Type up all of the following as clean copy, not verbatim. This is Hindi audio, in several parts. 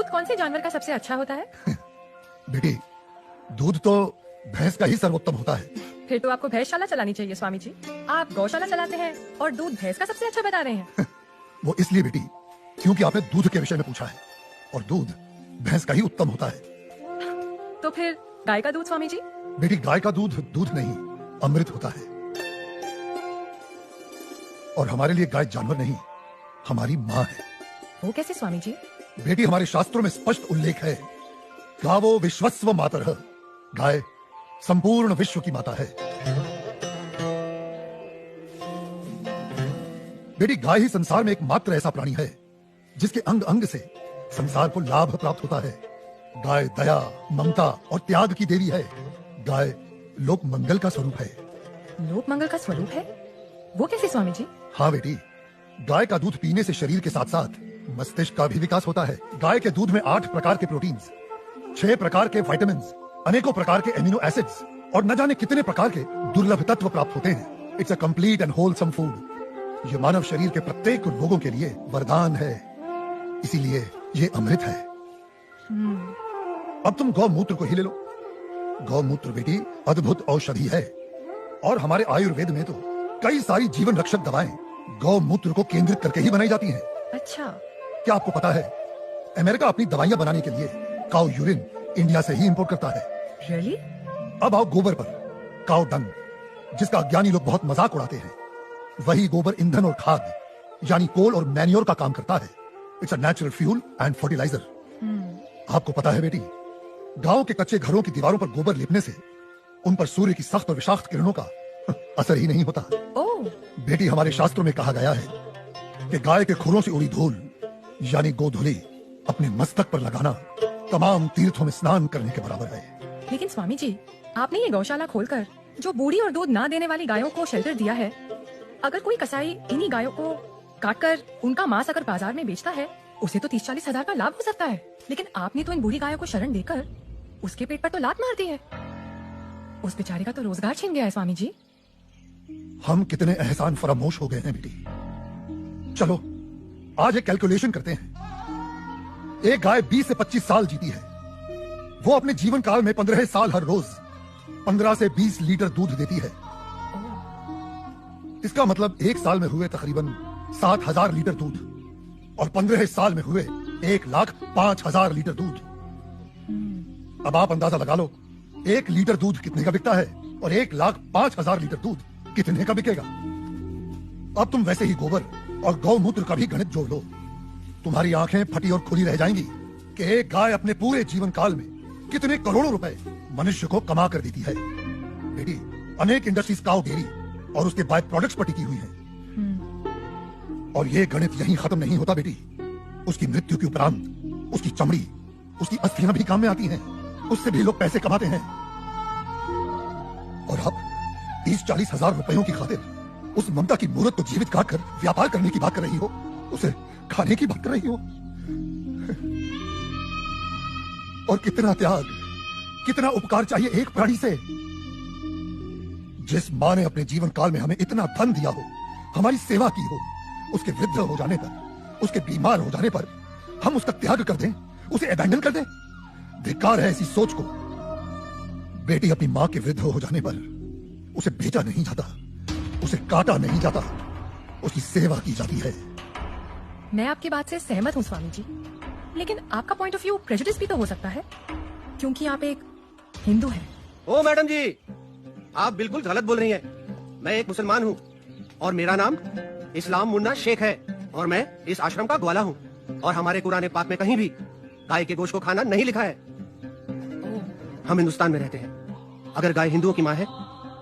दूध कौन से जानवर का सबसे अच्छा होता है? बेटी, दूध तो भैंस का ही सर्वोत्तम होता है। फिर तो आपको भैंसशाला चलानी चाहिए स्वामी जी। आप गौशाला चलाते हैं और दूध भैंस का सबसे अच्छा बता रहे हैं। वो इसलिए बेटी क्योंकि आपने दूध के विषय में पूछा है और दूध भैंस का ही उत्तम होता है। तो फिर गाय का दूध स्वामी जी? बेटी, गाय का दूध दूध नहीं, अमृत होता है। और हमारे लिए गाय जानवर नहीं, हमारी माँ है। वो कैसे स्वामी जी? बेटी, हमारे शास्त्रों में स्पष्ट उल्लेख है, गावो विश्वस्व मातरः, गाय संपूर्ण विश्व की माता है। बेटी, गाय ही संसार में एकमात्र ऐसा प्राणी है जिसके अंग अंग से संसार को लाभ प्राप्त होता है। गाय दया, ममता और त्याग की देवी है। गाय लोक मंगल का स्वरूप है। लोक मंगल का स्वरूप है? वो कैसे स्वामी जी? हाँ बेटी, गाय का दूध पीने से शरीर के साथ साथ मस्तिष्क का भी विकास होता है। गाय के दूध में 8 प्रकार के प्रोटीन्स, 6 प्रकार के विटामिन्स, अनेकों प्रकार के एमिनो एसिड्स और न जाने कितने प्रकार के दुर्लभ तत्व प्राप्त होते हैं। It's a complete and wholesome food. ये मानव शरीर के प्रत्येक रोगों के लिए वरदान है, इसीलिए ये अमृत है। अब तुम गौमूत्र को ही ले लो। गौमूत्र बेटी अद्भुत औषधि है और हमारे आयुर्वेद में तो कई सारी जीवन रक्षक दवाएं गौमूत्र को केंद्रित करके ही बनाई जाती हैं। अच्छा, क्या आपको पता है अमेरिका अपनी दवाइयां बनाने के लिए काऊ यूरिन इंडिया से ही इंपोर्ट करता है। रियली? अब आओ गोबर पर। काऊ डंग, जिसका अज्ञानी लोग बहुत मजाक उड़ाते हैं, वही गोबर ईंधन और खाद यानी कोल और मैन्योर का काम करता है। It's a natural fuel and fertiliser. आपको पता है बेटी, गांव के कच्चे घरों की दीवारों पर गोबर लेपने से उन पर सूर्य की सख्त और विषाक्त किरणों का असर ही नहीं होता। ओह। बेटी, हमारे शास्त्रों में कहा गया है कि गाय के खुरों से उड़ी धूल यानी गोधूली अपने मस्तक पर लगाना तमाम तीर्थों में स्नान करने के बराबर है। लेकिन स्वामी जी, आपने ये गौशाला खोलकर जो बूढ़ी और दूध ना देने वाली गायों को शेल्टर दिया है, अगर कोई कसाई इन्हीं गायों को काटकर उनका मांस अगर बाजार में बेचता है, उसे तो 30-40 हजार का लाभ हो सकता है। लेकिन आपने तो इन बूढ़ी गायों को शरण देकर उसके पेट पर तो लात मार दी है। उस बेचारे का तो रोजगार छीन गया है स्वामी जी। हम कितने एहसान फरामोश हो गए हैं बेटी। चलो आज एक कैलकुलेशन करते हैं। एक गाय 20 से 25 साल जीती है। वो अपने जीवन काल में 15 साल हर रोज 15 से 20 लीटर दूध देती है। इसका मतलब एक साल में हुए तकरीबन 7,000 लीटर दूध और 15 साल में हुए 1,05,000 लीटर दूध। अब आप अंदाजा लगा लो 1 लीटर दूध कितने का बिकता है और 1,05,000 लीटर दूध कितने का बिकेगा। अब तुम वैसे ही गोबर और गौमूत्र का भी गणित जोड़ लो। तुम्हारी आंखें फटी और खुली रह जाएंगी कि एक गाय अपने पूरे जीवन काल में कितने करोड़ों रुपए मनुष्य को कमा कर देती है। बेटी, अनेक इंडस्ट्रीज काऊ डेयरी और उसके बाय प्रोडक्ट्स पर टिकी हुई हैं। और ये गणित यहीं खत्म नहीं होता बेटी। उसकी मृत्यु के उपरांत उसकी चमड़ी, उसकी अस्थियां भी काम में आती हैं। उससे भी लोग पैसे कमाते हैं। और अब 30-40 हजार रुपयों की खातिर उस ममता की मूर्त को जीवित काट कर व्यापार करने की बात कर रही हो, उसे खाने की बात कर रही हो। और कितना त्याग, कितना उपकार चाहिए एक प्राणी से। जिस माँ ने अपने जीवन काल में हमें इतना धन दिया हो, हमारी सेवा की हो, उसके वृद्ध हो जाने पर, उसके बीमार हो जाने पर हम उसका त्याग कर दें, उसे अबैंडन कर दें। धिक्कार है ऐसी सोच को। बेटी, अपनी माँ के वृद्ध हो जाने पर उसे बेचा नहीं जाता, उसे काटा नहीं जाता, उसकी सेवा की जाती है। मैं आपकी बात से सहमत हूँ स्वामी जी, लेकिन आपका पॉइंट ऑफ व्यू प्रेजुडिस भी तो हो सकता है, क्योंकि आप एक हिंदू हैं। ओ मैडम जी, आप बिल्कुल गलत बोल रही हैं। मैं एक मुसलमान हूँ और मेरा नाम इस्लाम मुन्ना शेख है और मैं इस आश्रम का ग्वाला हूँ। और हमारे कुरान पाक में कहीं भी गाय के गोश्त को खाना नहीं लिखा है। हम हिंदुस्तान में रहते हैं। अगर गाय हिंदुओं की माँ है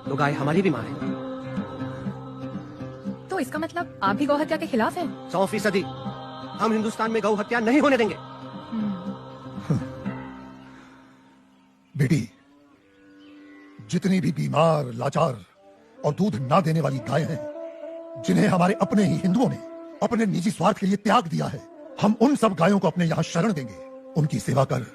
तो गाय हमारी भी माँ है। तो इसका मतलब आप भी गौ हत्या के खिलाफ हैं? 100%। हम हिंदुस्तान में गौ हत्या नहीं होने देंगे। बेटी, जितनी भी बीमार, लाचार और दूध ना देने वाली गायें हैं, जिन्हें हमारे अपने ही हिंदुओं ने अपने निजी स्वार्थ के लिए त्याग दिया है, हम उन सब गायों को अपने यहाँ शरण देंगे, उनकी सेवा कर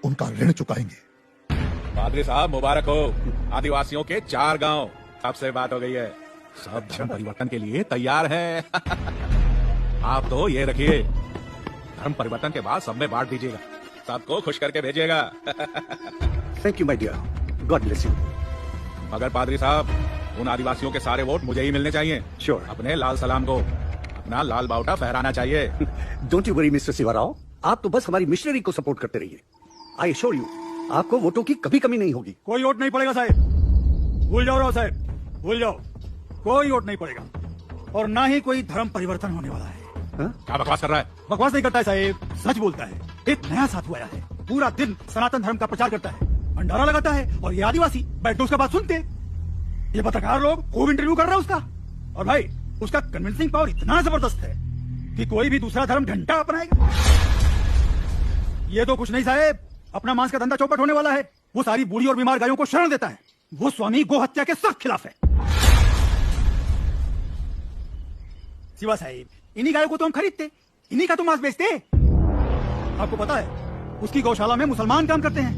उनका ऋण चुकाएंगे। पादरी साहब मुबारक हो। आदिवासियों के 4 गांव आपसे बात हो गई है, सब धर्म परिवर्तन के लिए तैयार हैं। आप तो ये रखिए, धर्म परिवर्तन के बाद सब में बांट दीजिएगा, सबको खुश करके भेजिएगा। Thank you my dear, God bless you. मगर पादरी साहब, उन आदिवासियों के सारे वोट मुझे ही मिलने चाहिए। Sure. अपने लाल सलाम को अपना लाल बाउटा फहराना चाहिए। Don't you worry mister Shivarao, आप तो बस हमारी मिशनरी को सपोर्ट करते रहिए। आई एश्योर यू, आपको वोटों की कभी कमी नहीं होगी। कोई वोट नहीं पड़ेगा साहब, भूल जाओ राव साहब, भूल जाओ, कोई वोट नहीं पड़ेगा और ना ही कोई धर्म परिवर्तन होने वाला है। क्या बकवास कर रहा है? बकवास नहीं करता है साहब, सच बोलता है। एक नया साधु आया है, पूरा दिन सनातन धर्म का प्रचार करता है, भंडारा लगाता है और ये आदिवासी बैठ के उसका बात सुनते। ये पत्रकार लोग खूब इंटरव्यू कर रहे हैं उसका, और भाई उसका कन्विंसिंग पावर इतना जबरदस्त है कि कोई भी दूसरा धर्म घंटा अपनाएगा। ये तो कुछ नहीं साहब, अपना मांस का धंधा चौपट होने वाला है। वो सारी बूढ़ी और बीमार गायों को शरण देता है। वो स्वामी गो हत्या के सख्त खिलाफ है। शिवा साहिब, इन्हीं गायों को तो हम खरीदते, इन्हीं का तो मांस बेचते। आपको पता है उसकी गौशाला में मुसलमान काम करते हैं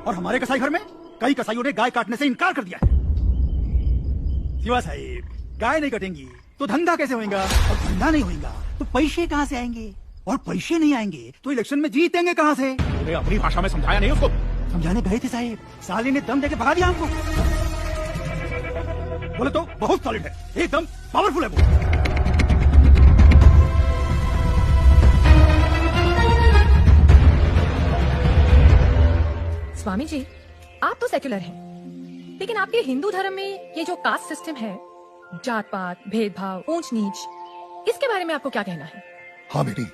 और हमारे कसाई घर में कई कसाईयों ने गाय काटने से इनकार कर दिया है। शिवा साहिब, गाय नहीं कटेंगी तो धंधा कैसे होगा, और धंधा नहीं होगा तो पैसे कहां से आएंगे, और पैसे नहीं आएंगे तो इलेक्शन में जीतेंगे कहां से। तूने अपनी भाषा में समझाया नहीं उसको? समझाने गए थे साहिब, साले ने दम देके भगा दिया हमको। बोले तो बहुत सॉलिड है, एकदम पावरफुल है वो। स्वामी जी, आप तो सेक्युलर हैं, लेकिन आपके हिंदू धर्म में ये जो कास्ट सिस्टम है, जात पात, भेदभाव, ऊंच नीच, इसके बारे में आपको क्या कहना है? हाँ बेटी,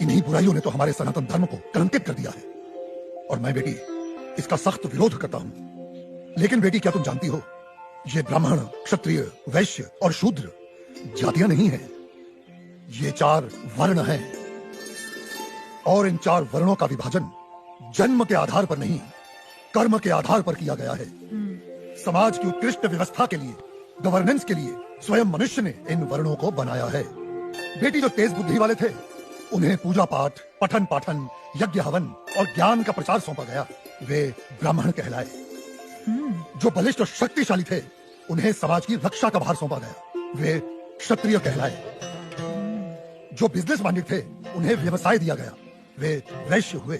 इन्हीं बुराइयों ने तो हमारे सनातन धर्म को कलंकित कर दिया है और मैं बेटी इसका सख्त विरोध करता हूँ। लेकिन बेटी, क्या तुम जानती हो, ये ब्राह्मण, क्षत्रिय, वैश्य और शूद्र जातियां नहीं है, ये 4 वर्ण हैं और इन 4 वर्णों का विभाजन जन्म के आधार पर नहीं, कर्म के आधार पर किया गया है। समाज की उत्कृष्ट व्यवस्था के लिए, गवर्नेंस के लिए स्वयं मनुष्य ने इन वर्णों को बनाया है। बेटी, जो तेज बुद्धि वाले थे उन्हें पूजा पाठ, पठन पाठन, यज्ञ हवन और ज्ञान का प्रचार सौंपा गया, वे ब्राह्मण कहलाए। जो बलिष्ठ और शक्तिशाली थे उन्हें समाज की रक्षा का भार सौंपा गया, वे क्षत्रिय कहलाए। जो बिजनेस माइंडेड थे उन्हें व्यवसाय दिया गया, वे वैश्य हुए।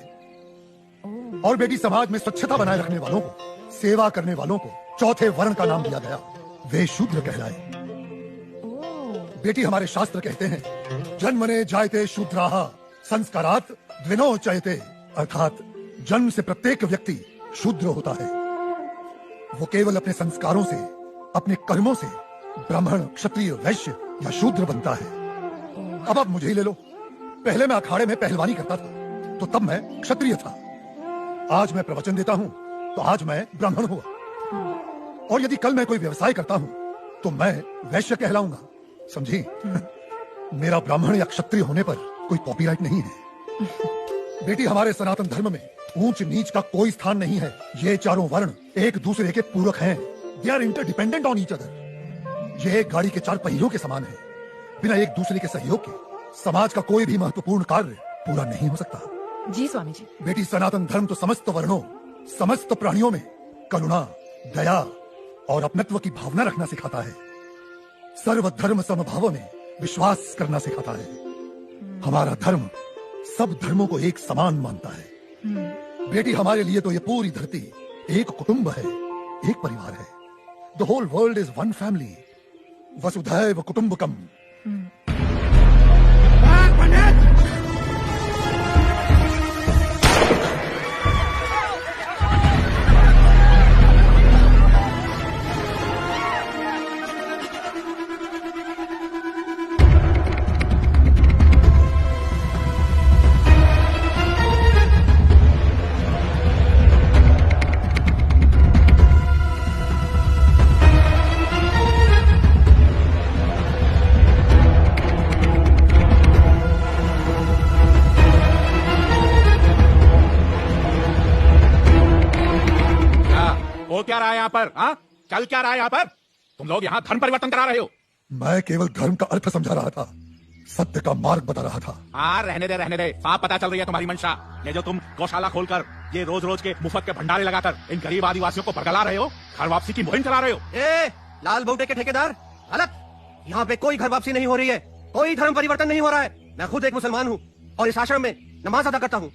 और बेटी, समाज में स्वच्छता बनाए रखने वालों को, सेवा करने वालों को चौथे वर्ण का नाम दिया गया, वे शूद्र कहलाए। बेटी, हमारे शास्त्र कहते हैं जन्मने जायते शूद्राः संस्कारात् द्विनो चयते, अर्थात जन्म से प्रत्येक व्यक्ति शूद्र होता है। वो केवल अपने संस्कारों से, अपने कर्मों से ब्राह्मण, क्षत्रिय, वैश्य या शूद्र बनता है। अब आप मुझे ही ले लो, पहले मैं अखाड़े में पहलवानी करता था तो तब मैं क्षत्रिय था, आज मैं प्रवचन देता हूँ तो आज मैं ब्राह्मण हुआ, और यदि कल मैं कोई व्यवसाय करता हूँ तो मैं वैश्य कहलाऊंगा, समझी? मेरा ब्राह्मण या क्षत्रिय होने पर कोई कॉपीराइट नहीं है। बेटी, हमारे सनातन धर्म में ऊंच नीच का कोई स्थान नहीं है। ये 4 वर्ण एक दूसरे के पूरक हैं, they are interdependent on each other. ये एक गाड़ी के 4 पहियों के समान है, बिना एक दूसरे के सहयोग के समाज का कोई भी महत्वपूर्ण कार्य पूरा नहीं हो सकता। जी स्वामी जी। बेटी, सनातन धर्म तो समस्त वर्णों, समस्त प्राणियों में करुणा, दया और अपनत्व की भावना रखना सिखाता है। सर्वधर्म समभाव में विश्वास करना सिखाता है। हमारा धर्म सब धर्मों को एक समान मानता है। बेटी, हमारे लिए तो ये पूरी धरती एक कुटुंब है, एक परिवार है। The whole world is one family, वसुधैव कुटुंबकम। हो क्या रहा है यहाँ पर? हाँ, चल क्या रहा है यहाँ पर? तुम लोग यहाँ धर्म परिवर्तन करा रहे हो। मैं केवल धर्म का अर्थ समझा रहा था, सत्य का मार्ग बता रहा था। हाँ, रहने दे, साफ पता चल रही है तुम्हारी मंशा। ये जो तुम गौशाला खोलकर, ये रोज रोज के मुफ्त के भंडारे लगाकर इन गरीब आदिवासियों को बरगला रहे हो, घर वापसी की मुहिम चला रहे हो। लाल बउटे के ठेकेदार, गलत। यहाँ पे कोई घर वापसी नहीं हो रही है, कोई धर्म परिवर्तन नहीं हो रहा है। मैं खुद एक मुसलमान हूँ और इस आश्रम में नमाज अदा करता हूँ।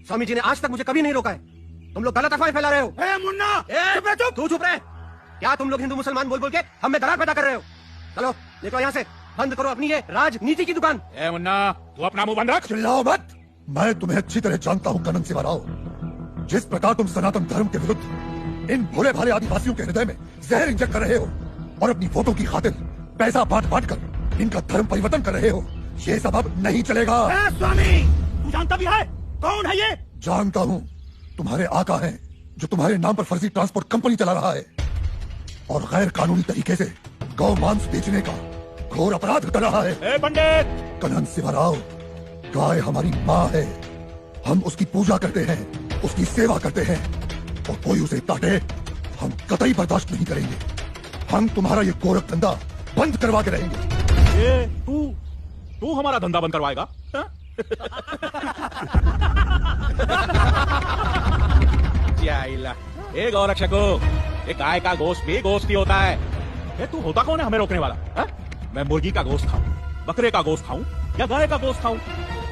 स्वामी जी ने आज तक मुझे कभी नहीं रोका है। तुम लोग गलत अफवाहें फैला रहे हो। ए मुन्ना, चुप रह, चुप। तू चुप रहे। क्या तुम लोग हिंदू मुसलमान बोल बोल के हम में दरार पैदा कर रहे हो? चलो निकलो यहाँ से, बंद करो अपनी ये राजनीति की दुकान। ए मुन्ना, तू अपना मुंह बंद रख। चिल्लाओ मत। मैं तुम्हें अच्छी तरह जानता हूँ कनन सिवाराव। जिस प्रकार तुम सनातन धर्म के विरुद्ध इन भोले भाले आदिवासियों के हृदय में जहर इंजेक्ट कर रहे हो और अपनी वोटों की खातिर पैसा बांट बांट कर इनका धर्म परिवर्तन कर रहे हो, ये सब अब नहीं चलेगा। स्वामी, तू जानता भी है कौन है ये? जानता हूँ। तुम्हारे आका हैं जो तुम्हारे नाम पर फर्जी ट्रांसपोर्ट कंपनी चला रहा है और गैर कानूनी तरीके से गौ मांस बेचने का घोर अपराध कर रहा है। ए पंडित, कनन सिवाराव, गाय हमारी माँ है। हम उसकी पूजा करते हैं, उसकी सेवा करते हैं और कोई उसे काटे हम कतई बर्दाश्त नहीं करेंगे। हम तुम्हारा ये गोरख धंधा बंद करवा के रहेंगे। ए तू हमारा धंधा बंद करवाएगा? हाँ? जाइला। ए गौरक्षको, ये गाय का गोश्त भी गोश्त ही होता है। ए तू होता कौन है हमें रोकने वाला? हा? मैं मुर्गी का गोश्त खाऊं, बकरे का गोश्त खाऊं या गाय का गोश्त खाऊं,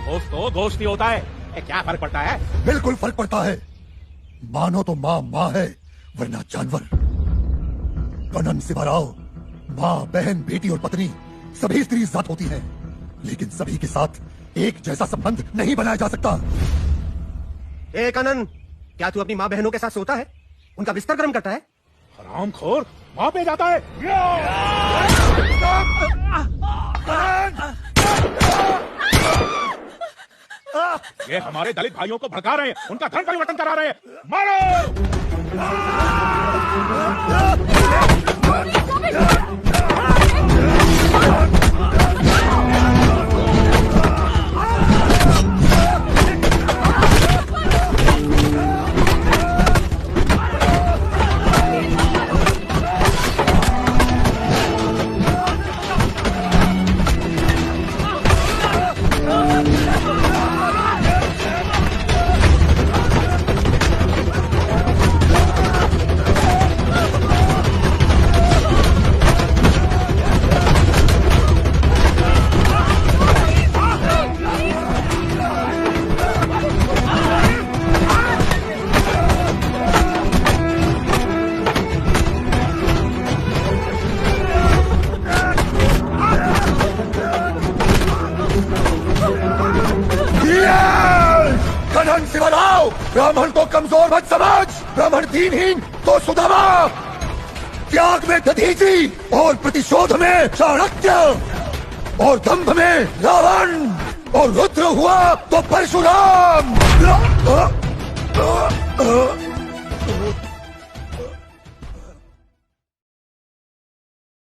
गोश्त तो गोश्त ही होता है। क्या फर्क पड़ता है? बिल्कुल फर्क पड़ता है। मानो तो माँ है वरना जानवर। कनन सिवाराव, माँ, बहन, बेटी और पत्नी सभी स्त्री जात होती हैं, लेकिन सभी के साथ एक जैसा संबंध नहीं बनाया जा सकता। ए कनन, क्या तू अपनी माँ बहनों के साथ सोता है, उनका बिस्तर गर्म करता है? हरामखोर, वहां पे जाता है। ये हमारे दलित भाइयों को भड़का रहे हैं, उनका धर्म परिवर्तन करा रहे हैं। मारो! कनन सिवाराव, ब्राह्मण को कमजोर मत समझ। ब्राह्मण दीनहीन तो सुदामा, त्याग में दधीचि और प्रतिशोध में चाणक्य और दंभ में रावण और रुद्र हुआ तो परशुराम।